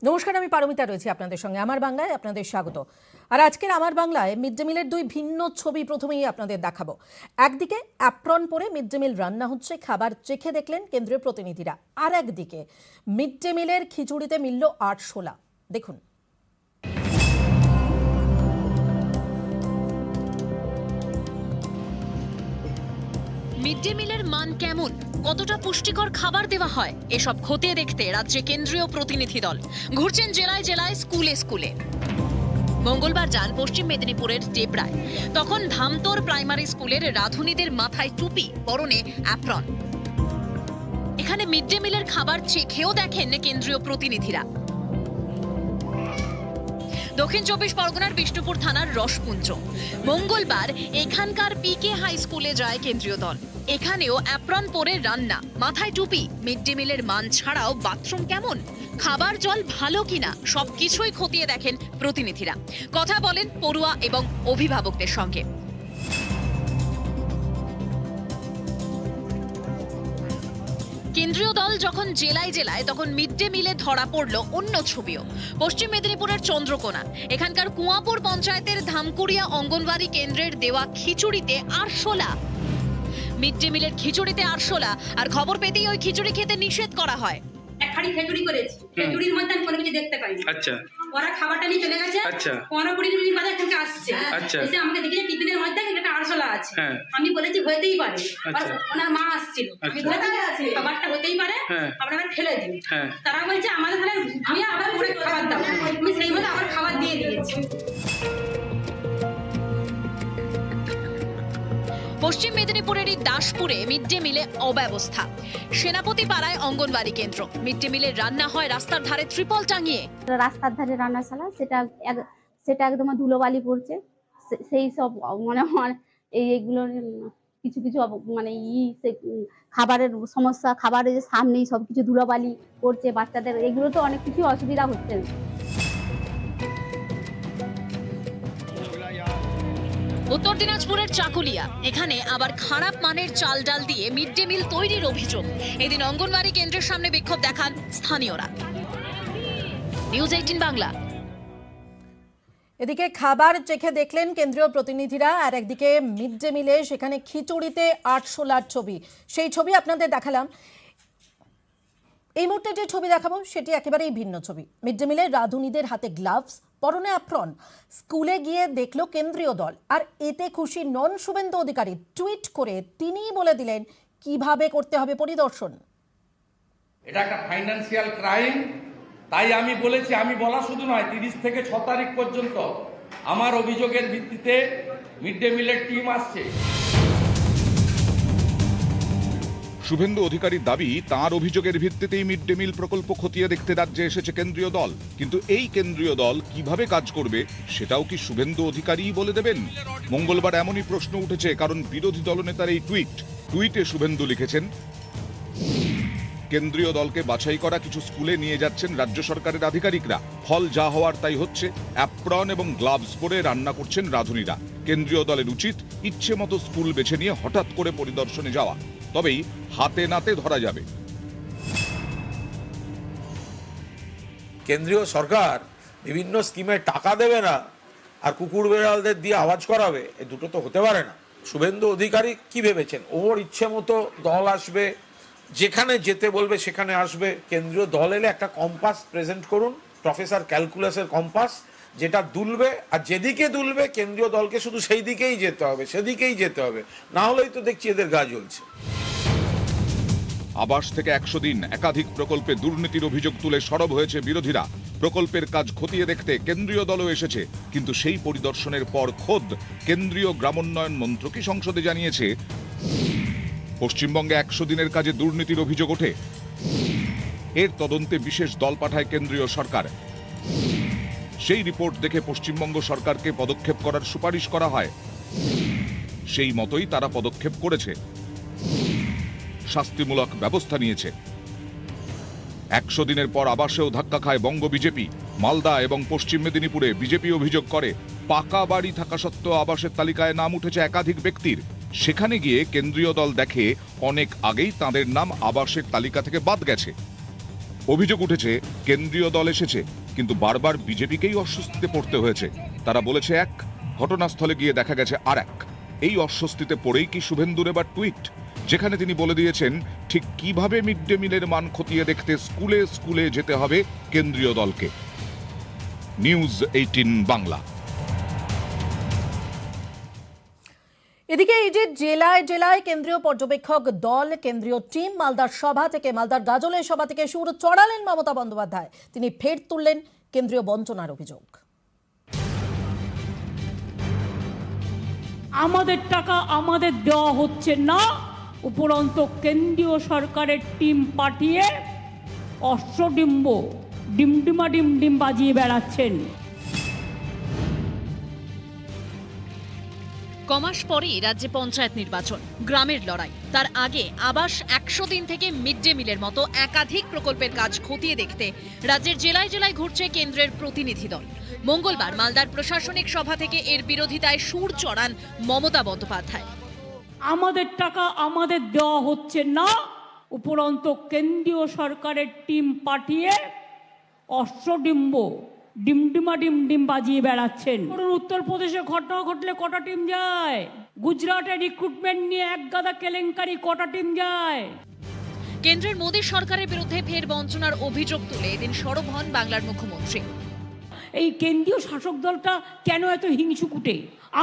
নমস্কার, আমি পারমিতা রয়েছি আপনাদের সঙ্গে। আমার বাংলায় আপনাদের স্বাগত। আর আজকের আমার বাংলায় মিড ডে মিলের দুই ভিন্ন ছবি প্রথমেই আপনাদের দেখাবো। একদিকে অ্যাপ্রন পরে মিড ডে মিল রান্না হচ্ছে, খাবার চেখে দেখলেন কেন্দ্রীয় প্রতিনিধিরা। আর একদিকে মিড ডে মিলের খিচুড়িতে মিলল আরশোলা। দেখুন। মিড ডে মিলের মান কেমন, কতটা পুষ্টিকর খাবার দেওয়া হয়, এসব খতিয়ে দেখতে রাজ্যে কেন্দ্রীয় প্রতিনিধি দল ঘুরছেন জেলায় জেলায়, স্কুলে স্কুলে। মঙ্গলবার যান পশ্চিম মেদিনীপুরের টেপরায়। তখন ধামতোর প্রাইমারি স্কুলের রাধুনীদের মাথায় টুপি, পরনে অ্যাপ্রন। এখানে মিড ডে মিলের খাবার চেখেও দেখেন কেন্দ্রীয় প্রতিনিধিরা। দক্ষিণ চব্বিশ পরগনার বিষ্ণুপুর থানার রসপুঞ্জ। মঙ্গলবার এখানকার পিকে হাই স্কুলে যায় কেন্দ্রীয় দল। এখানেও অ্যাপ্রন পরে রান্না, মাথায় টুপি। মিড ডে মিলের মান ছাড়াও বাথরুম কেমন, খাবার জল ভালো কিনা, সবকিছুই খতিয়ে দেখেন প্রতিনিধিরা। কথা বলেন পড়ুয়া এবং অভিভাবকদের সঙ্গে। কেন্দ্রীয় দল যখন জেলায় জেলায়, তখন মিড ডে মিলে ধরা পড়ল অন্য ছবিও। পশ্চিম মেদিনীপুরের চন্দ্রকোনা, এখানকার কুয়াপুর পঞ্চায়েতের ধামকুড়িয়া অঙ্গনওয়াড়ি কেন্দ্রের দেওয়া খিচুড়িতে আরশোলা। মিড ডে মিলের খিচুড়িতে আরশোলা, আর খবর পেতেই ওই খিচুড়ি খেতে নিষেধ করা হয়। এক হাঁড়ি খিচুড়ি করেছি, খিচুড়ির মধ্যে আমি কোনো কিছু দেখতে পাইনি। আচ্ছা, ওরা খাবারটা নিয়ে চলে গেছে। আচ্ছা, 15-20 মিনিট বাদে এখানে আসছে। আচ্ছা, এসে আমাকে দেখে টিফিনের মধ্যে একটা আরশোলা আছে। হ্যাঁ। আমি বলেছি হতেই পারে, আচ্ছা। ওনার মা আসছিল, আমি আচ্ছা। বলেছি খাবারটা হতেই পারে, হ্যাঁ। আপনারা ফেলে দিন। হ্যাঁ। তারা বলছে আমাদের তাহলে ধুয়ে আবার পরে খাবার দাও। আমি সেই মতো আবার খাবার দিয়ে দিয়েছি। পশ্চিম মেদিনীপুরেরই দাসপুরে মিড ডে মিলে অব্যবস্থা। সেনাপতি পাড়ায় অঙ্গনওয়াড়ি কেন্দ্র। মিড ডে মিলের রান্না হয় রাস্তার ধারে ত্রিপল টাঙিয়ে। রাস্তার ধারে রান্নাশালা, সেটা একদম ধুলোবালি পড়ছে। সেই সব মনে হয় এইগুলো কিছু কিছু মানে খাবারের সমস্যা, খাবারের সামনেই সবকিছু ধুলোবালি পড়ছে, বাচ্চাদের এগুলো তো অনেক কিছু অসুবিধা হচ্ছে। উত্তর দিনাজপুরের চাকুলিয়া, এখানে আবার খারাপ মানের চাল ডাল দিয়ে মিড ডে মিল তৈরির অভিযোগ। এদিন অঙ্গনওয়াড়ি কেন্দ্রের সামনে বিক্ষোভ দেখান স্থানীয়রা। নিউজ 18 বাংলা। এদিকে খাবার চেখে দেখলেন কেন্দ্রীয় প্রতিনিধিরা, আর একদিকে মিড ডে মিলে সেখানে খিচুড়িতে আরশোলার ছবি। সেই ছবি আপনাদের দেখালাম। এই মুহূর্তে যে ছবি দেখাবো সেটি একেবারেই ভিন্ন ছবি। মিড ডে মিলের রাঁধুনিদের হাতে গ্লাভস, পরনে অ্যাপ্রন। স্কুলে গিয়ে দেখলো কেন্দ্রীয় দল, আর এতে খুশি নন শুভেন্দু অধিকারী। টুইট করে তিনিই বলে দিলেন কিভাবে করতে হবে পরিদর্শন। এটা একটা ফাইন্যান্সিয়াল ক্রাইম। তাই আমি বলেছি, আমি বলা শুধু নয়, 30 থেকে 6 তারিখ পর্যন্ত আমার অভিযোগের ভিত্তিতে মিড ডে মিলের টিম আসছে। শুভেন্দু অধিকারীর দাবি, তাঁর অভিযোগের ভিত্তিতেই মিড ডে মিল প্রকল্প খতিয়ে দেখতে রাজ্যে এসেছে কেন্দ্রীয় দল। কিন্তু এই কেন্দ্রীয় দল কিভাবে কাজ করবে সেটাও কি শুভেন্দু অধিকারীই বলে দেবেন? মঙ্গলবার এমনই প্রশ্ন উঠেছে, কারণ বিরোধী দলনেতার এই টুইটে শুভেন্দু লিখেছেন, কেন্দ্রীয় দলকে বাছাই করা কিছু স্কুলে নিয়ে যাচ্ছেন রাজ্য সরকারের আধিকারিকরা। ফল যা হওয়ার তাই হচ্ছে। অ্যাপ্রন এবং গ্লাভস পরে রান্না করছেন রাঁধুনিরা। কেন্দ্রীয় দলের উচিত ইচ্ছে মতো স্কুল বেছে নিয়ে হঠাৎ করে পরিদর্শনে যাওয়া, তবেই হাতে নাতে ধরা যাবে। কেন্দ্রীয় সরকার বিভিন্ন স্কিমে টাকা দেবে না আর কুকুর বেড়ালদের দিয়ে আওয়াজ করাবে, এ দুটো তো হতে পারে না। শুভেন্দু অধিকারী কি ভেবেছেন, ওর ইচ্ছে মতো দল আসবে, যেখানে যেতে বলবে সেখানে আসবে? কেন্দ্রীয় দল এলে একটা কম্পাস প্রেজেন্ট করুন, প্রফেসর ক্যালকুলাসের কম্পাস, যেটা দুলবে, আর যেদিকে দুলবে কেন্দ্রীয় দলকে শুধু সেই দিকেই যেতে হবে, সেদিকেই যেতে হবে। না হলেই তো দেখছি এদের গা জ্বলছে। আবাস থেকে 100 দিন একাধিক প্রকল্পে দুর্নীতির অভিযোগ তুলে সরব হয়েছে বিরোধীরা। প্রকল্পের কাজ খতিয়ে দেখতে কেন্দ্রীয় দলও এসেছে, কিন্তু সেই পরিদর্শনের পর খোদ কেন্দ্রীয় গ্রামোন্নয়ন মন্ত্রকই সংসদে জানিয়েছে, পশ্চিমবঙ্গে 100 দিনের কাজে দুর্নীতির অভিযোগ ওঠে। এর তদন্তে বিশেষ দল পাঠায় কেন্দ্রীয় সরকার। সেই রিপোর্ট দেখে পশ্চিমবঙ্গ সরকারকে পদক্ষেপ করার সুপারিশ করা হয়। সেই মতোই তারা পদক্ষেপ করেছে, শাস্তিমূলক ব্যবস্থা নিয়েছে। 100 দিনের পর আবাসেও ধাক্কা খায় বঙ্গ বিজেপি। মালদা এবং পশ্চিম মেদিনীপুরে বিজেপি অভিযোগ করে, পাকা বাড়ি থাকা সত্ত্বেও আবাসের তালিকায় নাম উঠেছে একাধিক ব্যক্তির। সেখানে গিয়ে কেন্দ্রীয় দল দেখে অনেক আগেই তাঁদের নাম আবাসের তালিকা থেকে বাদ গেছে। অভিযোগ উঠেছে কেন্দ্রীয় দল এসেছে, কিন্তু বারবার বিজেপিকেই অস্বস্তিতে পড়তে হয়েছে। তারা বলেছে এক, ঘটনাস্থলে গিয়ে দেখা গেছে আর এক। এই অস্বস্তিতে পড়েই কি শুভেন্দুর এবার টুইট, যেখানে তিনি বলে দিয়েছেন ঠিক কিভাবে মিড ডে মিলের মান খতিয়ে দেখতে স্কুলে স্কুলে যেতে হবে কেন্দ্রীয় দলকে। নিউজ 18 বাংলা। এদিকে এই যে জেলায় জেলায় কেন্দ্রীয় পর্যবেক্ষক দল, কেন্দ্রীয় টিম, মালদার গাজলের সভা থেকে সুর চড়ালেন মমতা বন্দ্যোপাধ্যায়। তিনি ফের তুললেন কেন্দ্রীয় বঞ্চনার অভিযোগ। আমাদের টাকা আমাদের দেওয়া হচ্ছে না, উপরন্ত কেন্দ্রীয় সরকারের টিম পাঠিয়ে অশ্বডিম্ব ডিমডিমা ডিমডিম বাজিয়ে বেড়াচ্ছেন। কমাস পরেই রাজ্যে পঞ্চায়েত নির্বাচন, গ্রামের লড়াই। তার আগে আবাস 100 দিন থেকে মিড ডে মিলের মতো একাধিক প্রকল্পের কাজ খতিয়ে দেখতে রাজ্যের জেলায় জেলায় ঘুরছে কেন্দ্রের প্রতিনিধি দল। মঙ্গলবার মালদার প্রশাসনিক সভা থেকে এর বিরোধিতায় সুর চড়ান মমতা বন্দ্যোপাধ্যায়। আমাদের টাকা আমাদের দেওয়া হচ্ছে না, উপরন্ত কেন্দ্রীয় সরকারের টিম পাঠিয়ে অশ্বডিম্ব ডিমডিমা ডিমডিম বাজিয়ে বেড়াচ্ছেন। উত্তরপ্রদেশে ঘটনা ঘটলে কটা টিম যায়? গুজরাটে রিক্রুটমেন্ট নিয়ে এক গাদা কেলেঙ্কারি, কটা টিম যায়? কেন্দ্রের মোদী সরকারের বিরুদ্ধে ফের বঞ্চনার অভিযোগ তুলে এদিন সরব হন বাংলার মুখ্যমন্ত্রী। এই কেন্দ্রীয় শাসক দলটা কেন এত হিংসুকুটে?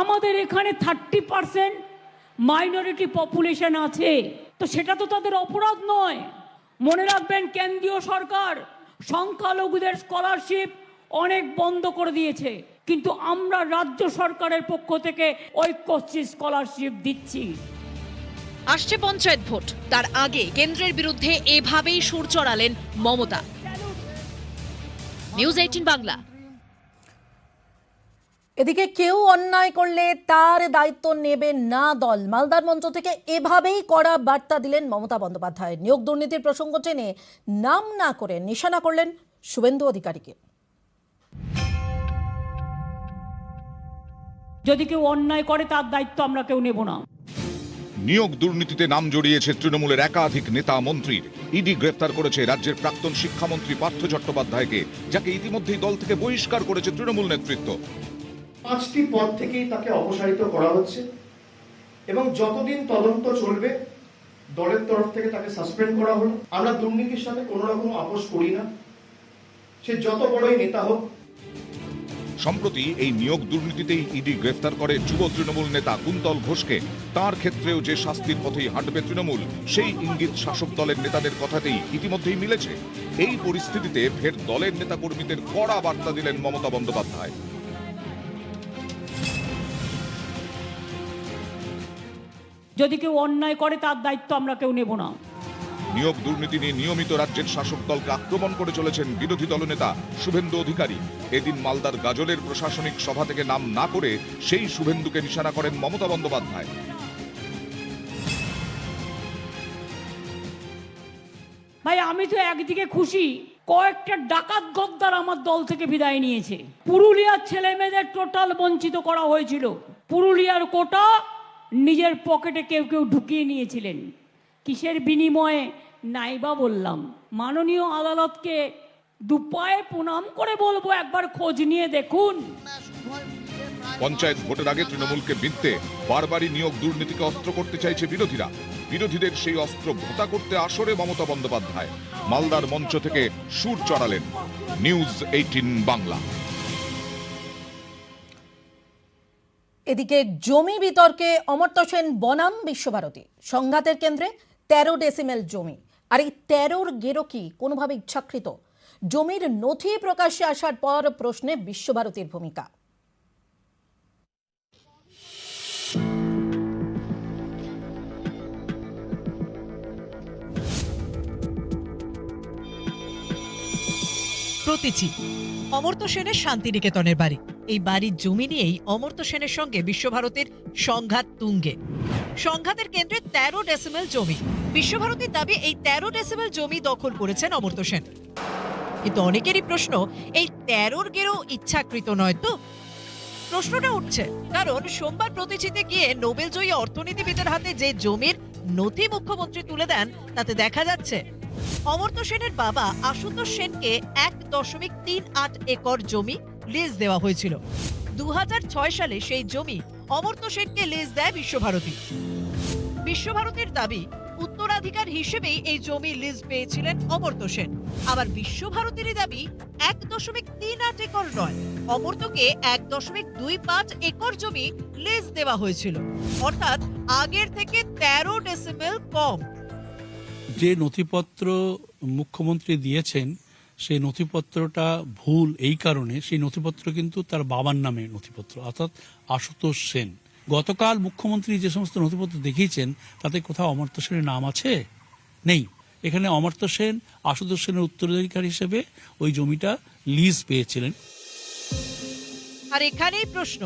আমাদের এখানে 30% মাইনরিটি পপুলেশন আছে, তো সেটা তো তাদের অপরাধ নয়। মনে রাখবেন, কেন্দ্রীয় সরকার সংখ্যালঘুদের স্কলারশিপ অনেক বন্ধ করে দিয়েছে, কিন্তু আমরা রাজ্য সরকারের পক্ষ থেকে ঐক্যশ্রী স্কলারশিপ দিচ্ছি। আসছে পঞ্চায়েত ভোট, তার আগে কেন্দ্রের বিরুদ্ধে এভাবেই সুর চড়ালেন মমতা। নিউজ 18 বাংলা। এদিকে কেউ অন্যায় করলে তার দায়িত্ব নেবে না দল। মালদার মঞ্চ থেকে এভাবেই কড়া বার্তা দিলেন মমতা বন্দ্যোপাধ্যায়। নিয়োগ দুর্নীতির প্রসঙ্গ টেনে নাম না করে নিশানা করলেন শুভেন্দু অধিকারীকে। যদি কেউ অন্যায় করে তার দায়িত্ব আমরা কেউ নেব না। নিয়োগ দুর্নীতিতে নাম জড়িয়েছে তৃণমূলের একাধিক নেতা মন্ত্রীর। ইডি গ্রেফতার করেছে রাজ্যের প্রাক্তন শিক্ষামন্ত্রী পার্থ চট্টোপাধ্যায়কে, যাকে ইতিমধ্যেই দল থেকে বহিষ্কার করেছে তৃণমূল নেতৃত্ব। 5টি পদ থেকেই তাকে অপসারিত করা হচ্ছে এবং যতদিন তদন্ত চলবে দলের তরফ থেকে তাকে সাসপেন্ড করা হলো। আমরা দুর্নীতির সাথে কোনো রকম আপোষ করি না, সে যত বড়ই নেতা হোক। সম্প্রতি এই নিয়োগ দুর্নীতিতেই ইডি গ্রেফতার করে যুব তৃণমূল নেতা কুন্তল ঘোষকে। তার ক্ষেত্রেও যে শাস্তির পথেই হাঁটবে তৃণমূল, সেই ইঙ্গিত শাসক দলের নেতাদের কথাতেই ইতিমধ্যেই মিলেছে। এই পরিস্থিতিতে ফের দলের নেতাকর্মীদের কড়া বার্তা দিলেন মমতা বন্দ্যোপাধ্যায়। যদি কেউ অন্যায় করে তার দায়িত্ব আমরা কেউ নেব না। নিয়োগ দুর্নীতি নিয়ে নিয়মিত রাজ্যের শাসক দলকে আক্রমণ করে চলেছেন বিরোধী দলনেতা শুভেন্দু অধিকারী। এদিন মালদার গাজলের প্রশাসনিক সভা থেকে নাম না করে সেই শুভেন্দুকে নিশানা করেন মমতা বন্দ্যোপাধ্যায়। ভাই, আমি তো একদিকে খুশি, কয়েকটা ডাকাত গদ্দার আমার দল থেকে বিদায় নিয়েছে। পুরুলিয়ার ছেলে মেয়েদের টোটাল বঞ্চিত করা হয়েছিল। পুরুলিয়ার কোটা নিজের পকেটে কেউ কেউ ঢুকিয়ে নিয়েছিলেন। কিসের বিনিময়ে নাইবা বললাম। মাননীয় আদালতকে দুপায়ে প্রণাম করে বলবো, একবার খোঁজ নিয়ে দেখুন। পঞ্চায়েত ভোটের আগে তৃণমূলকে বিঁধতে বারবারই নিয়োগ দুর্নীতিকে অস্ত্র করতে চাইছে বিরোধীরা। বিরোধীদের সেই অস্ত্র ভোতা করতে আসরে মমতা বন্দ্যোপাধ্যায় মালদার মঞ্চ থেকে সুর চড়ালেন। নিউজ 18 বাংলা। এদিকে জমি বিতর্কে অমর্ত্য সেন বনাম বিশ্বভারতী। সংঘাতের কেন্দ্রে 13 ডেসিমেল জমি। আর এই 13 গেরো কি কোনোভাবে ইচ্ছাকৃত? জমির নথি প্রকাশ্যে আসার পর প্রশ্নে বিশ্বভারতীর ভূমিকা। প্রতীচি অমর্ত্য সেনের শান্তিনিকেতনের বাড়ি। এই বাড়ির জমি নিয়েই অমর্ত্য সেনের সঙ্গে বিশ্বভারতীর সংঘাত তুঙ্গে। সংঘাতের কেন্দ্রে 13 ডেসিমেল জমি। বিশ্বভারতীর দাবি এই 13 ডেসিমেল জমি দখল করেছেন অমর্ত্য সেন। কিন্তু অনেকেরই প্রশ্ন, এই 13 গেরো ইচ্ছাকৃত নয় তো? প্রশ্নটা উঠছে কারণ সোমবার প্রতীচিতে গিয়ে নোবেলজয়ী অর্থনীতিবিদের হাতে যে জমির নথি মুখ্যমন্ত্রী তুলে দেন, তাতে দেখা যাচ্ছে অমর্ত্য সেনের বাবা আশুতোষ সেনকে 1.38 একর জমি লিজ দেওয়া হয়েছিল। 2006 সালে সেই জমি অমর্ত্য সেনকে লিজ দেয় বিশ্বভারতী। বিশ্বভারতীর দাবি উত্তরাধিকার হিসেবেই এই জমি লিজ পেয়েছিলেন অমর্ত্য সেন। আবার বিশ্বভারতীর দাবি 1.38 একর নয়, অমর্ত্যকে 1.25 একর জমি লিজ দেওয়া হয়েছিল, অর্থাৎ আগের থেকে 13 ডেসিমেল কম। যে নথিপত্র মুখ্যমন্ত্রী দিয়েছেন সেই নথিপত্রটা ভুল এই কারণে, সেই নথিপত্র কিন্তু তার বাবার নামে নথিপত্র, অর্থাৎ আশুতোষ সেন। গতকাল মুখ্যমন্ত্রী যে সমস্ত নথিপত্র দেখিয়েছেন তাতে কোথাও অমর্ত্য সেনের নাম আছে? নেই। এখানে অমর্ত্য সেন আশুতোষ সেনের উত্তরাধিকার হিসেবে ওই জমিটা লিজ পেয়েছিলেন। আর এখানেই প্রশ্ন,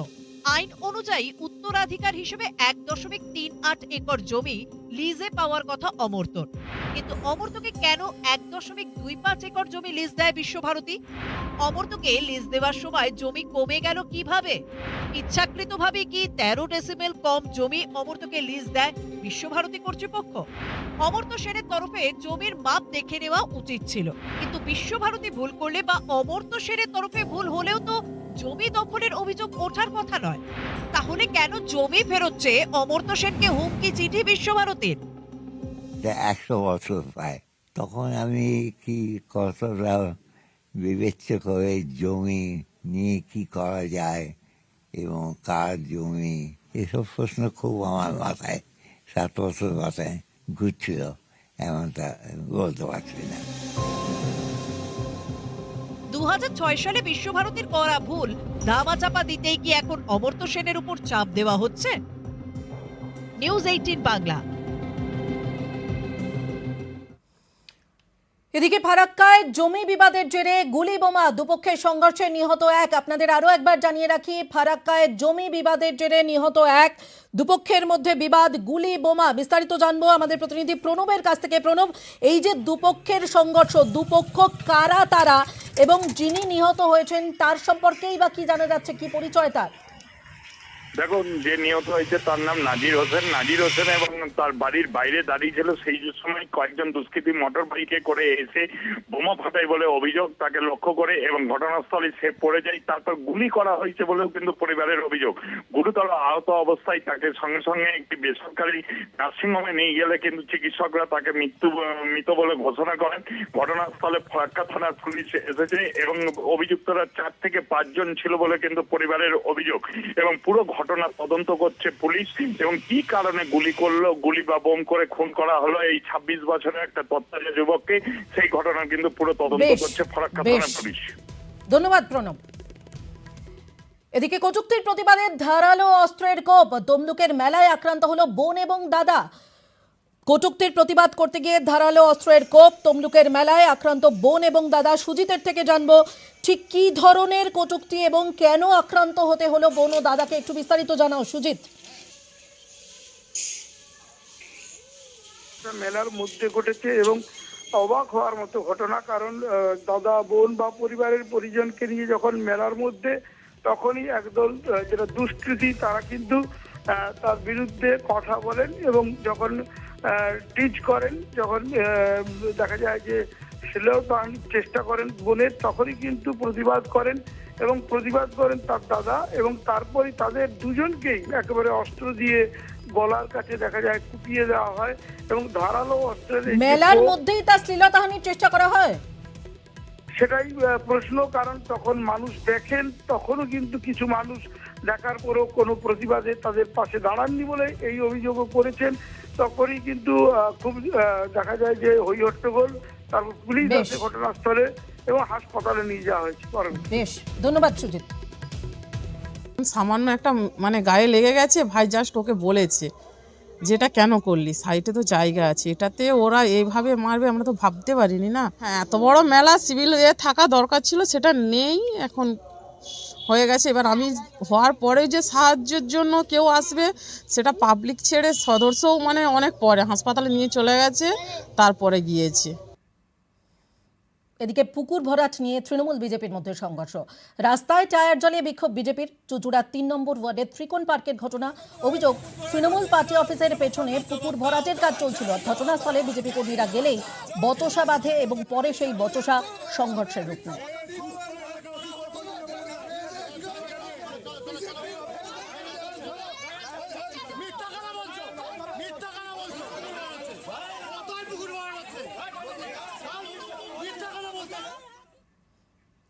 আইন অনুযায়ী উত্তরাধিকার হিসেবে 1.38 একর জমি লিজে পাওয়ার কথা অমর্ত্যর, কিন্তু অমর্ত্যকে কেন 1.25 একর জমি লিজ দেয় বিশ্বভারতী? অমর্ত্যকে লিজ দেওয়ার সময় জমি কমে গেল কিভাবে? ইচ্ছাকৃতভাবে কি 13 ডেসিমেল কম জমি অমর্ত্যকে লিজ দেয় বিশ্বভারতী কর্তৃপক্ষ? অমর্ত্য সেনের তরফে জমির মাপ দেখে নেওয়া উচিত ছিল, কিন্তু বিশ্বভারতী ভুল করলে বা অমর্ত্য সেনের তরফে ভুল হলেও তো জমি দখলের অভিযোগ ওঠার কথা নয়। তাহলে কেন জমি ফেরত চেয়ে অমর্ত্য সেনকে হুমকি চিঠি বিশ্বভারতীর? 100 বছর পায়, তখন আমি কি কতটা বিবেচ্য করে জমি নিয়ে কি করা যায় এবং কার জমি, এসব প্রশ্ন খুব আমার মাথায় 7 বছর মাথায় ঘুরছিল, এমনটা বলতে পারছি না। 2006 সালে বিশ্বভারতীর করা ভুল ধামাচাপা দিতেই কি এখন অমর্ত্য সেনের উপর চাপ দেওয়া হচ্ছে? নিউজ 18 বাংলা। এদিকে ফারাক্কায় জমি বিবাদের জেরে গুলি বোমা, দুপক্ষের সংঘর্ষে নিহত 1। আপনাদের আরো একবার জানিয়ে রাখি, ফারাক্কায় জমি বিবাদের জেরে নিহত 1, দুপক্ষের মধ্যে বিবাদ, গুলি বোমা। বিস্তারিত জানবো আমাদের প্রতিনিধি প্রণবের কাছ থেকে। প্রণব, এই যে দুপক্ষের সংঘর্ষ, দুপক্ষ কারা তারা এবং যিনি নিহত হয়েছেন তার সম্পর্কেই বা কি জানা যাচ্ছে, কি পরিচয় তার? দেখুন, যে নিহত হয়েছে তার নাম নাজির হোসেন এবং তার বাড়ির বাইরে দাঁড়িয়ে ছিল। সেই সময় কয়েকজন দুষ্কৃতী মোটর বাইকে করে এসে বোমা ফাটায় বলে অভিযোগ, তাকে লক্ষ্য করে এবং ঘটনাস্থলে সে পড়ে যায়। তারপর গুলি করা হয়েছে বলেও কিন্তু পরিবারের অভিযোগ। গুরুতর আহত অবস্থায় তাকে সঙ্গে সঙ্গে একটি বেসরকারি নার্সিংহোমে নিয়ে গেলে কিন্তু চিকিৎসকরা তাকে মৃত বলে ঘোষণা করেন। ঘটনাস্থলে ফারাক্কা থানার পুলিশ এসেছে এবং অভিযুক্তরা 4 থেকে 5 জন ছিল বলে কিন্তু পরিবারের অভিযোগ, এবং পুরো ঘটনা তদন্ত করছে পুলিশ। এবং কি কারণে গুলি বা বোম করে খুন করা হলো এই 26 বছরের একটা তত্ত্বাজা যুবককে, সেই ঘটনা কিন্তু পুরো তদন্ত করছে ফারাক্কা থানার পুলিশ। ধন্যবাদ প্রণব। এদিকে কটূক্তির প্রতিবাদে ধারালো অস্ত্রের কোপ, তমলুকের মেলায় আক্রান্ত হলো বোন এবং দাদা। কটূক্তির প্রতিবাদ করতে গিয়ে ধারালো অস্ত্রের কোপ, তমলুকের মেলায় আক্রান্ত বোন এবং দাদা। সুজিতের থেকে জানবো ঠিক কি ধরনের কটূক্তি এবং কেন আক্রান্ত হতে হলো বোন ও দাদাকে, একটু বিস্তারিত জানাও সুজিত। মেলার মধ্যে ঘটেছে এবং অবাক হওয়ার মতো ঘটনা, কারণ দাদা বোন বা পরিবারের পরিজনকে নিয়ে যখন মেলার মধ্যে, তখনই একদল যেটা দুষ্কৃতী তারা কিন্তু তার বিরুদ্ধে কথা বলেন এবং যখন টিচ করেন, যখন দেখা যায় যে ছেলেও চেষ্টা করেন বোনের, তখনই কিন্তু প্রতিবাদ করেন তার দাদা, এবং তারপরে তাদের দুজনকেই একেবারে অস্ত্র দিয়ে গলার কাছে দেখা যায় কুপিয়ে দেওয়া হয় এবং ধারালো অস্ত্রের মেলার মধ্যেই তার শ্লীলতাহানির চেষ্টা করা হয়। সেটাই প্রশ্ন, কারণ তখন মানুষ দেখেন, তখনও কিন্তু কিছু মানুষ দেখার পরেও কোনো প্রতিবাদে তাদের পাশে দাঁড়াননি বলে এই অভিযোগও করেছেন। তখনই কিন্তু খুব দেখা যায় যে হই হট্টগোল, তারপর পুলিশ আসে ঘটনাস্থলে এবং হাসপাতালে নিয়ে যাওয়া হয়েছে। বেশ, ধন্যবাদ সুজিত। সামান্য একটা মানে গায়ে লেগে গেছে, ভাই জাস্ট ওকে বলেছে যেটা কেন করলি, সাইডে তো জায়গা আছে, এটাতে ওরা এইভাবে মারবে আমরা তো ভাবতে পারিনি না। হ্যাঁ, এত বড় মেলা সিভিল থাকা দরকার ছিল, সেটা নেই, এখন হয়ে গেছে। এবার আমি হওয়ার পরে যে সাহায্যের জন্য কেউ আসবে, সেটা পাবলিক ছেড়ে সদস্যও মানে অনেক পরে হাসপাতালে নিয়ে চলে গেছে, তারপরে গিয়েছে। এদিকে পুকুর ভরাট নিয়ে তৃণমূল বিজেপির মধ্যে সংঘর্ষ। রাস্তায় টায়ার জ্বালিয়ে বিক্ষোভ বিজেপির। চুচুড়া ৩ নম্বর ওয়ার্ডের ত্রিকোণ পার্কের ঘটনা। অভিযোগ, তৃণমূল পার্টি অফিসের পেছনে পুকুর ভরাটের কাজ চলছিল। ঘটনাস্থলে বিজেপি কর্মীরা গেলেই বচসা বাঁধে এবং পরে সেই বচসা সংঘর্ষের রূপ নেয়।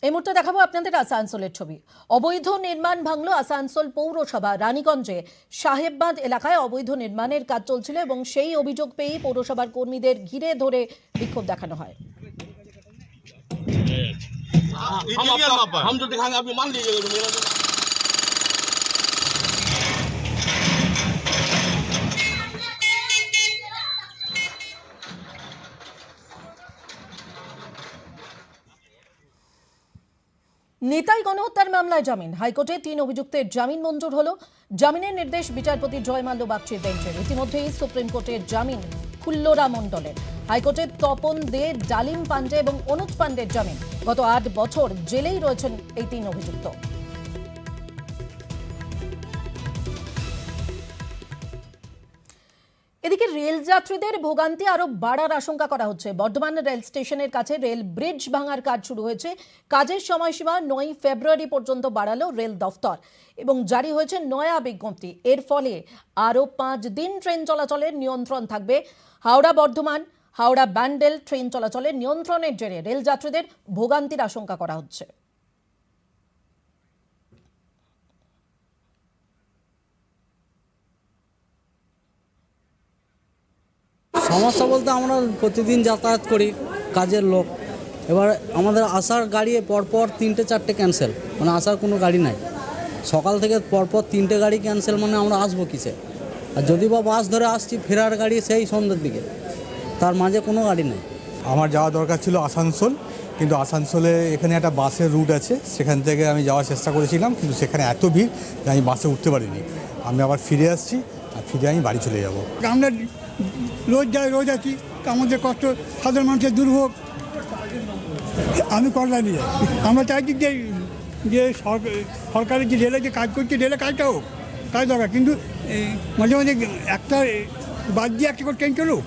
এই মুহূর্তে দেখাবো আপনাদের আসানসোলের ছবি। অবৈধ নির্মাণ ভাঙল আসানসোল পৌরসভা। রানীগঞ্জে সাহেববাঁধ এলাকায় অবৈধ নির্মাণের কাজ চলছিল এবং সেই অভিযোগ পেয়েই পৌরসভার কর্মীদের ঘিরে ধরে বিক্ষোভ দেখানো হয়। নিতাই গণহত্যার মামলায় জামিন। হাইকোর্টে ৩ অভিযুক্তের জামিন মঞ্জুর হলো। জামিনের নির্দেশ বিচারপতি জয়মাল্য বাগচির বেঞ্চের। ইতিমধ্যেই সুপ্রিম কোর্টের জামিন ফুল্লোরা মণ্ডলের। হাইকোর্টের তপন দে, ডালিম পান্ডে এবং অনুজ পান্ডের জামিন। গত ৮ বছর জেলেই রয়েছেন এই ৩ অভিযুক্ত। এদিকে রেল যাত্রীদের ভোগান্তি আরো বাড়ার আশঙ্কা করা হচ্ছে। বর্ধমান রেল স্টেশনের কাছে রেল ব্রিজ ভাঙার কাজ শুরু হয়েছে। কাজের সময়সীমা ৯ ফেব্রুয়ারি পর্যন্ত বাড়ালো রেল দফতর এবং জারি হয়েছে নয়া বিজ্ঞপ্তি। এর ফলে আরো ৫ দিন ট্রেন চলাচলের নিয়ন্ত্রণ থাকবে। হাওড়া বর্ধমান, হাওড়া ব্যান্ডেল ট্রেন চলাচলের নিয়ন্ত্রণের জেরে রেল যাত্রীদের ভোগান্তির আশঙ্কা করা হচ্ছে। সমস্যা বলতে আমরা প্রতিদিন যাতায়াত করি, কাজের লোক। এবার আমাদের আসার গাড়ি পরপর ৩টে-৪টে ক্যান্সেল, মানে আসার কোনো গাড়ি নাই। সকাল থেকে পরপর 3টে গাড়ি ক্যান্সেল, মানে আমরা আসবো কিসে? আর যদি বা বাস ধরে আসছি, ফেরার গাড়ি সেই সন্ধ্যের দিকে, তার মাঝে কোনো গাড়ি নেই। আমার যাওয়া দরকার ছিল আসানসোল, কিন্তু আসানসোলে এখানে একটা বাসের রুট আছে, সেখান থেকে আমি যাওয়ার চেষ্টা করেছিলাম, কিন্তু সেখানে এত ভিড় যে আমি বাসে উঠতে পারিনি। আমি আবার ফিরে আসছি, আর ফিরে আমি বাড়ি চলে যাব। আমরা রোজ যাই, রোজ আছি, আমাদের কষ্ট, সাধারণ মানুষের দুর্ভোগ। আমি কল্যাণী যাই। আমরা চাইছি যে সরকারের যে রেলে যে কাজ করছে, রেলে কাজটা হোক, কাজ দরকার, কিন্তু মাঝে মাঝে একটা বাদ দিয়ে একটা করে ট্রেন চলুক।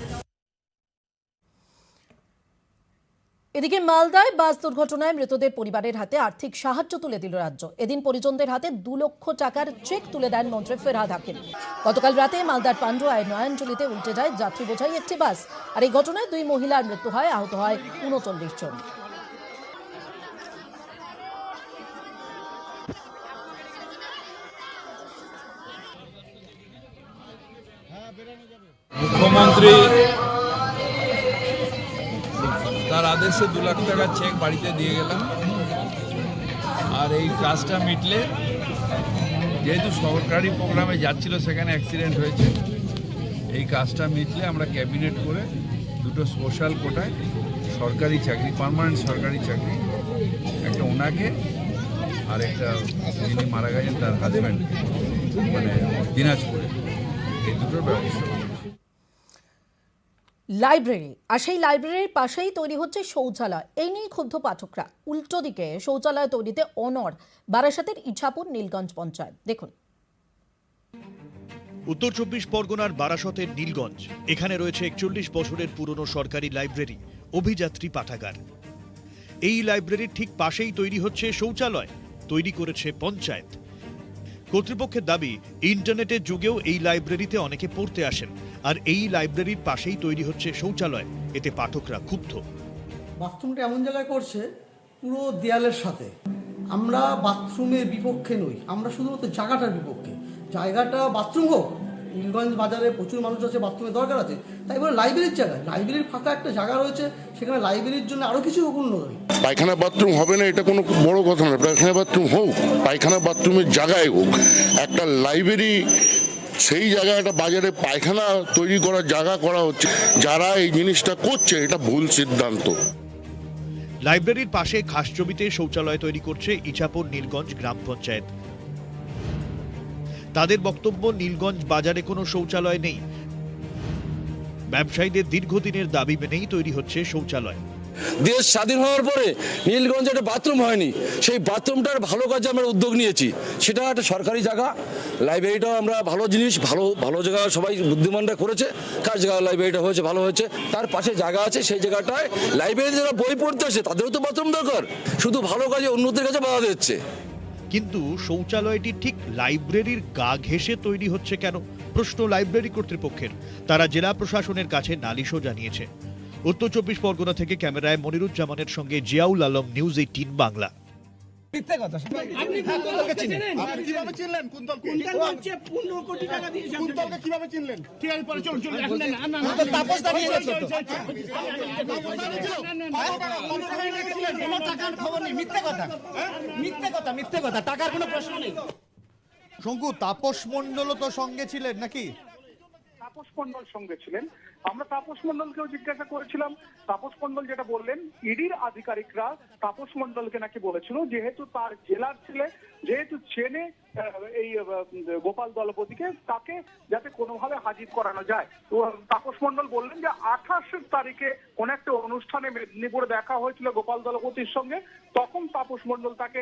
এদিকে মালদায় বাস দুর্ঘটনায় মৃতদের পরিবারের হাতে আর্থিক সাহায্য তুলে দিল রাজ্য। এদিন পরিজনদের হাতে ২ লক্ষ টাকার চেক তুলে দেন মন্ত্রী ফেরহাদ হাকিম। গতকাল রাতে মালদার পান্ডুয়ায় নয়নজলিতে উল্টে যায় যাত্রী বোঝাই একটি বাস। আর এই ঘটনায় ২ মহিলার মৃত্যু হয়, আহত হয় ৩৯ জন। মুখ্যমন্ত্রী তার আদেশে ২ লাখ টাকার চেক বাড়িতে দিয়ে গেলাম। আর এই কাজটা মিটলে, যেহেতু সরকারি প্রোগ্রামে যাচ্ছিল সেখানে অ্যাক্সিডেন্ট হয়েছে, এই কাজটা মিটলে আমরা ক্যাবিনেট করে 2টো সোশ্যাল কোটায় সরকারি চাকরি, পার্মানেন্ট সরকারি চাকরি, একটা ওনাকে আর একটা যিনি মারা গেছেন তার হাজব্যান্ড, মানে দিনাজপুরে, এই দুটোর ব্যবস্থা। লাইব্রেরি, আর সেই লাইব্রেরির পাশেই তৈরি হচ্ছে শৌচালয়। এই নিয়ে ক্ষুব্ধ পাঠকরা। উল্টো দিকে শৌচালয় তৈরিতে অনড় বারাসাতের ইছাপুর নীলগঞ্জ পঞ্চায়েত। দেখুন। উত্তর ২৪ পরগনার বারাসতের নীলগঞ্জ। এখানে রয়েছে ৪১ বছরের পুরনো সরকারি লাইব্রেরি, অভিযাত্রী পাঠাগার। এই লাইব্রেরির ঠিক পাশেই তৈরি হচ্ছে শৌচালয়, তৈরি করেছে পঞ্চায়েত। কর্তৃপক্ষের দাবি, ইন্টারনেটের যুগেও এই লাইব্রেরিতে অনেকে পড়তে আসেন, আর এই লাইব্রেরির পাশেই তৈরি হচ্ছে শৌচালয়। এতে পাঠকরা ক্ষুব্ধ। বাথরুমটা এমন জায়গায় করছে পুরো দেয়ালের সাথে। আমরা বাথরুমের বিপক্ষে নই, আমরা শুধুমাত্র জায়গাটার বিপক্ষে। জায়গাটা বাথরুম হোক, নীলগঞ্জ বাজারে প্রচুর মানুষ আছে, বাথরুমের দরকার আছে, তাই বলে লাইব্রেরির জায়গায়, লাইব্রেরির ফাঁকা একটা জায়গা রয়েছে, সেখানে লাইব্রেরির জন্য আরও কিছু উন্নতি। পায়খানা বাথরুম হবে না এটা কোনো বড় কথা না, পায়খানা বাথরুম হোক, পায়খানা বাথরুমের জায়গায় হোক। একটা লাইব্রেরি, সেই জায়গাটা বাজারে পায়খানা তৈরি করার জায়গা করা হচ্ছে। যারা এই জিনিসটা করছে এটা ভুল সিদ্ধান্ত। লাইব্রেরির পাশে খাস জমিতে শৌচালয় তৈরি করছে ইছাপুর নীলগঞ্জ গ্রাম পঞ্চায়েত। তাদের বক্তব্য, নীলগঞ্জ বাজারে কোনো শৌচালয় নেই। ব্যবসায়ীদের দীর্ঘদিনের দাবি মেনেই তৈরি হচ্ছে শৌচালয়। দেশ স্বাধীন হওয়ার পরে নীলগঞ্জে একটা বাথরুম হয়নি, সেই বাথরুমটার ভালো কাজে আমরা উদ্যোগ নিয়েছি। সেটা একটা সরকারি জায়গা, লাইব্রেরিটাও আমরা ভালো জিনিস, ভালো জায়গা সবাই বুদ্ধিমানরা করেছে, কার জায়গা লাইব্রেরিটা হয়েছে ভালো হয়েছে। তার পাশে জায়গা আছে, সেই জায়গাটায় লাইব্রেরিতে যারা বই পড়তে আসে তাদেরও তো বাথরুম দরকার, শুধু ভালো কাজে অন্যদের কাছে বাধা দিচ্ছে। কিন্তু শৌচালয়টি ঠিক লাইব্রেরির গা ঘেঁষে তৈরি হচ্ছে কেন, প্রশ্ন লাইব্রেরি কর্তৃপক্ষের। তারা জেলা প্রশাসনের কাছে নালিশও জানিয়েছে। উত্তর 24 পরগনা থেকে ক্যামেরায় মনিরুজ্জামানের সঙ্গে জিয়াউল আলম, নিউজ 18 বাংলা। মিথ্যে কথা। আপনি কোন দলকে চিনেন? আপনি কিভাবে চিনলেন? কোন দলকে? কোন দল হচ্ছে 15 কোটি টাকা দিয়েছে। কোন দলকে কিভাবে চিনলেন? ঠিক আছে, পরে চলুন এখন না। তো তাপস দাঁড়িয়ে গেছে তো। কোনো টাকার খবর নেই, মিথ্যে কথা। মিথ্যে কথা, টাকার কোনো প্রশ্ন নেই। শঙ্কু, তাপস মণ্ডলও তো সঙ্গে ছিলেন নাকি? তাপস মণ্ডল সঙ্গে ছিলেন। আমরা তাপস মণ্ডলকেও জিজ্ঞাসা করেছিলাম। তাপস মণ্ডল যেটা বললেন, ইডির আধিকারিকরা তাপস মণ্ডলকে নাকি বলেছিল যেহেতু তার জেলার ছেলে, যেহেতু চেনে এই গোপাল দলপতিকে, তাকে যাতে কোনোভাবে হাজির করানো যায়। তো তাপস মণ্ডল বললেন যে 28 তারিখে কোন একটা অনুষ্ঠানে মেদিনীপুরে দেখা হয়েছিল গোপাল দলপতির সঙ্গে, তখন তাপস মণ্ডল তাকে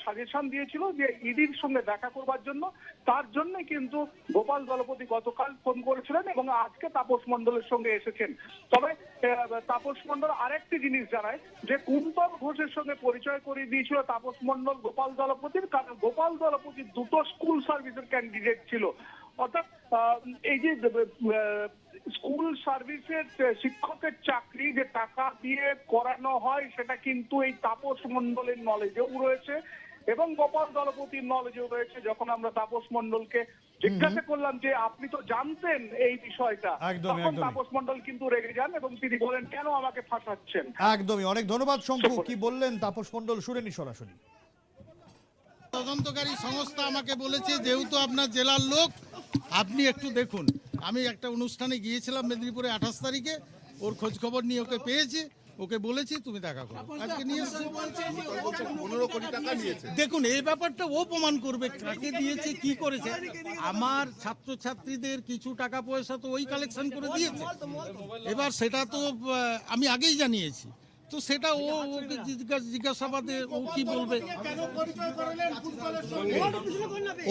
সাজেশন দিয়েছিল যে ইডির সঙ্গে দেখা করবার জন্য। তার জন্য কিন্তু গোপাল দলপতি গতকাল ফোন করেছিলেন এবং আজকে তাপস মণ্ডলের সঙ্গে এসেছেন। তবে তাপস মণ্ডল আরেকটি জিনিস জানায় যে কুন্তল ঘোষের সঙ্গে পরিচয় করিয়ে দিয়েছিল তাপস মণ্ডল গোপাল দলপতির, কারণ গোপাল দলপতি 2টো স্কুল সার্ভিসের ক্যান্ডিডেট ছিল। অর্থাৎ এই যে স্কুল সার্ভিসের শিক্ষকের চাকরি যে টাকা দিয়ে করানো হয় সেটা কিন্তু এই তাপস মণ্ডলের নলেজেও রয়েছে এবং গোপাল দলপতির নলেজেও রয়েছে। যখন আমরা তাপস মণ্ডলকে জিজ্ঞাসা করলাম যে আপনি তো জানতেন এই বিষয়টা, তখন তাপস মণ্ডল কিন্তু রেগে যান এবং তিনি বলেন কেন আমাকে ফাঁসাচ্ছেন। একদমই। অনেক ধন্যবাদ শঙ্কু। কি বললেন তাপস মণ্ডল শুনেনি সরাসরি। তদন্তকারী সংস্থা আমাকে বলেছে যেহেতু আপনার জেলার লোক, আপনি একটু দেখুন। আমি একটা অনুষ্ঠানে গিয়েছিলাম মেদিনীপুরে 28 তারিখে, ওর খোঁজ খবর নিয়ে ওকে পেয়েছি, ওকে বলেছি তুমি দেখা করো, আজকে নিয়ে এসেছি। 15 কোটি টাকা নিয়েছে। দেখুন এই ব্যাপারটা ও প্রমাণ করবে কাকে দিয়েছে, কি করেছে। আমার ছাত্রছাত্রীদের কিছু টাকা পয়সা তো ওই কালেকশন করে দিয়েছে, এবার সেটা তো আমি আগেই জানিয়েছি, তো সেটা ও জিজ্ঞাসাবাদে ও কি বলবে।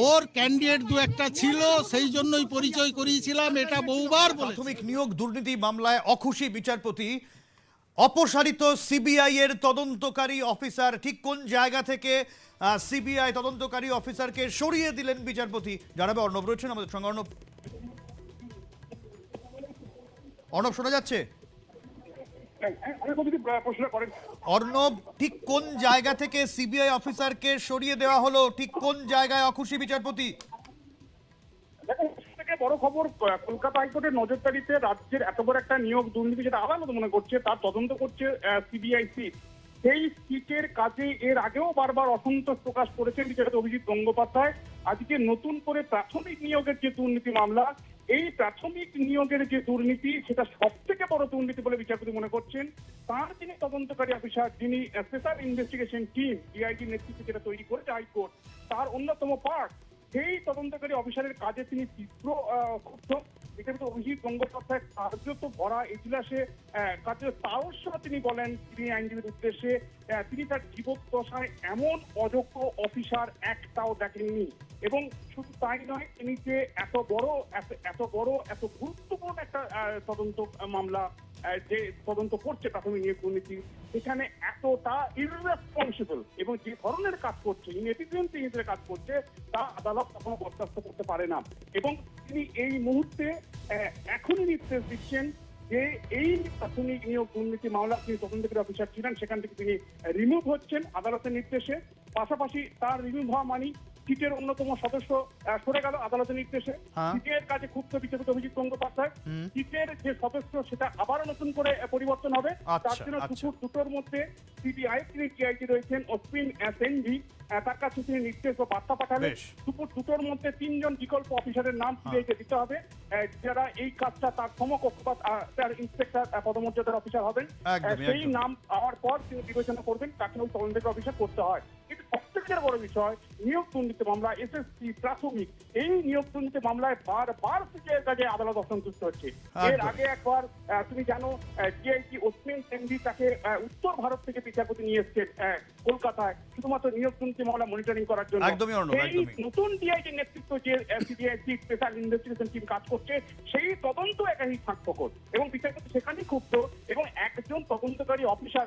ওর ক্যান্ডিডেট 2-1টা ছিল, সেই জন্যই পরিচয় করিয়েছিলাম, এটা বহুবার। প্রাথমিক নিয়োগ দুর্নীতি মামলায় অখুশি বিচারপতি। অপসারিত সিবিআই এর তদন্তকারী অফিসার, ঠিক কোন জায়গা থেকে সিবিআই তদন্তকারী অফিসারকে সরিয়ে দিলেন বিচারপতি, জানাবে অর্ণব রয়েছেন আমাদের সঙ্গে। অর্ণব শোনা যাচ্ছে? অর্ণব, ঠিক কোন জায়গা থেকে সিবিআই অফিসারকে সরিয়ে দেওয়া হলো, ঠিক কোন জায়গায় অখুশি বিচারপতি? বড় খবর, কলকাতা হাইকোর্টের নজরদারিতে রাজ্যের এত বড় একটা নিয়োগ দুর্নীতি যেটা আদালত মনে করছে তার তদন্ত করছে সিবিআই সিট। সেই সিটের কাজে এর আগেও বারবার অসন্তোষ প্রকাশ করেছেন বিচারপতি অভিজিৎ গঙ্গোপাধ্যায়। আজকে নতুন করে প্রাথমিক নিয়োগের যে দুর্নীতি মামলা, এই প্রাথমিক নিয়োগের যে দুর্নীতি সেটা সব থেকে বড় দুর্নীতি বলে বিচারপতি মনে করছেন। তার যিনি তদন্তকারী অফিসার, যিনি স্পেশাল ইনভেস্টিগেশন টিম ডিআইটির নেতৃত্বে যেটা তৈরি করেছে হাইকোর্ট, তার অন্যতম পার্ট, সেই তদন্তকারী অফিসারের কাজে তিনি তীব্র ক্ষুব্ধ। বিচারপতি অভিজিৎ গঙ্গোপাধ্যায় কার্যত ভরা এজলাসে কার্যত তারস্য তিনি বলেন তিনি আইনজীবীর উদ্দেশ্যে, তিনি তার জীবদ্দশায় এমন অযোগ্য অফিসার একটাও দেখেননি। এবং শুধু তাই নয়, তিনি যে এত গুরুত্বপূর্ণ একটা তদন্ত মামলা যে তদন্ত করছে প্রাথমিক নিয়োগ দুর্নীতি, সেখানে এতটা ইররেসপন্সিবল এবং যে ধরনের কাজ করছে, ইনএফিসিয়েন্সি হিসেবে কাজ করছে, তা আদালত কখনো বরদাস্ত করতে পারে না। এবং তিনি এই মুহূর্তে এখনই নির্দেশ দিচ্ছেন যে এই প্রাথমিক নিয়োগ দুর্নীতি মামলা তিনি তদন্তকারী অফিসার ছিলেন, সেখান থেকে তিনি রিমুভ হচ্ছেন আদালতের নির্দেশে। পাশাপাশি তার রিমুভ হওয়া মানে সিটের অন্যতম সদস্য সরে গেল আদালতের নির্দেশে। সিটের কাজে ক্ষুব্ধ বিচারপতি অভিজিৎ গঙ্গোপাধ্যায়, সিটের যে সদস্য সেটা আবারও নতুন করে পরিবর্তন হবে। তার জন্য দুটোর মধ্যে সিবিআই তিনি ডিআইজি রয়েছেন অশ্বিন সেনজি, তার কাছে তিনি নির্দেশ বা বার্তা পাঠালেন। দুটোর মধ্যে 3 জন বিকল্প অফিসারের নাম সিবিআইকে দিতে হবে, যারা এই কাজটা তার সমকক্ষ বা তার ইন্সপেক্টর পদমর্যাদার অফিসার হবেন। সেই নাম পাওয়ার পর তিনি বিবেচনা করবেন কাকে ওই তদন্তকারী অফিসার করতে হয়। কিন্তু সবথেকে বড় বিষয়, নিয়োগ দুর্নীতি মামলা, এসএসসি প্রাথমিক, এই নিয়োগ দুর্নীতি মামলায় বারবার সিবিআইয়ের কাছে আদালত অসন্তুষ্ট হচ্ছে। এর আগে একবার তুমি জানো ডিআইজি অশ্বিন সেনভি তাকে উত্তর ভারত থেকে বিচারপতি নিয়ে এসছেন কলকাতায় শুধুমাত্র নিয়োগ দুর্নীতি মামলা মনিটরিং করার জন্য। একদমই অর্ণব, এই একদমই। নতুন ডিআইজি নেতৃত্ব যে সিবিআই স্পেশাল ইনভেস্টিগেশন টিম কাজ করছে, সেই তদন্ত একাধিক ফাঁকফোকর এবং বিচারপতি সেখানেই ক্ষুব্ধ এবং একজন তদন্তকারী অফিসার।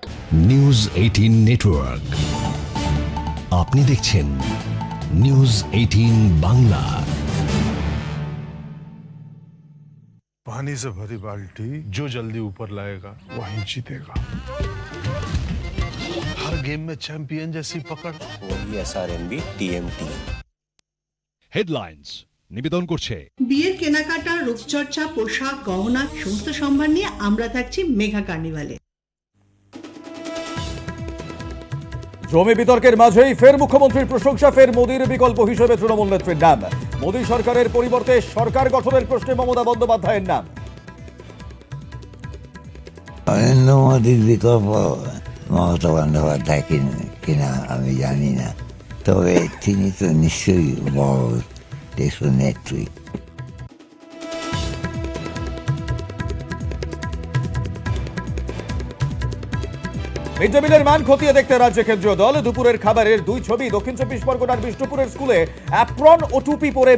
নিউজ 18 নেটওয়ার্ক, আপনি দেখছেন নিউজ 18 বাংলা। पानी से भरी बाल्टी जो जल्दी ऊपर लाएगा वही जीतेगा। हर गेम में चैंपियन जैसी पकड़, वही एसआरएमबी टीएमटी। হেডলাইন্স নিবেদন করছে বিয়ের কেনাকাটা, রূপচর্চা, পোশাক, গহনা সমস্ত সম্ভার নিয়ে আমরা থাকছি মেঘা কার্নিভালে। জমি বিতর্কের মাঝেই ফের মুখ্যমন্ত্রীর প্রশংসা, ফের মোদীর বিকল্প হিসেবে তৃণমূল নেত্রীর নাম। মোদী সরকারের পরিবর্তে সরকার গঠনের প্রশ্নে মমতা বন্দ্যোপাধ্যায়ের নাম। নরেন্দ্র মোদীর বিকল্প মমতা বন্দ্যোপাধ্যায় কিনা আমি জানি না, তবে তিনি তো নিশ্চয়ই বড় দেশের নেত্রী। মিড ডে মিলের মান খতিয়ে দেখতে রাজ্যে কেন্দ্রীয় দল। দুপুরের খাবারের 2 ছবি দক্ষিণ 24 পরগনার বিষ্ণুপুরের স্কুলে অ্যাপ্রন ও টুপি পরে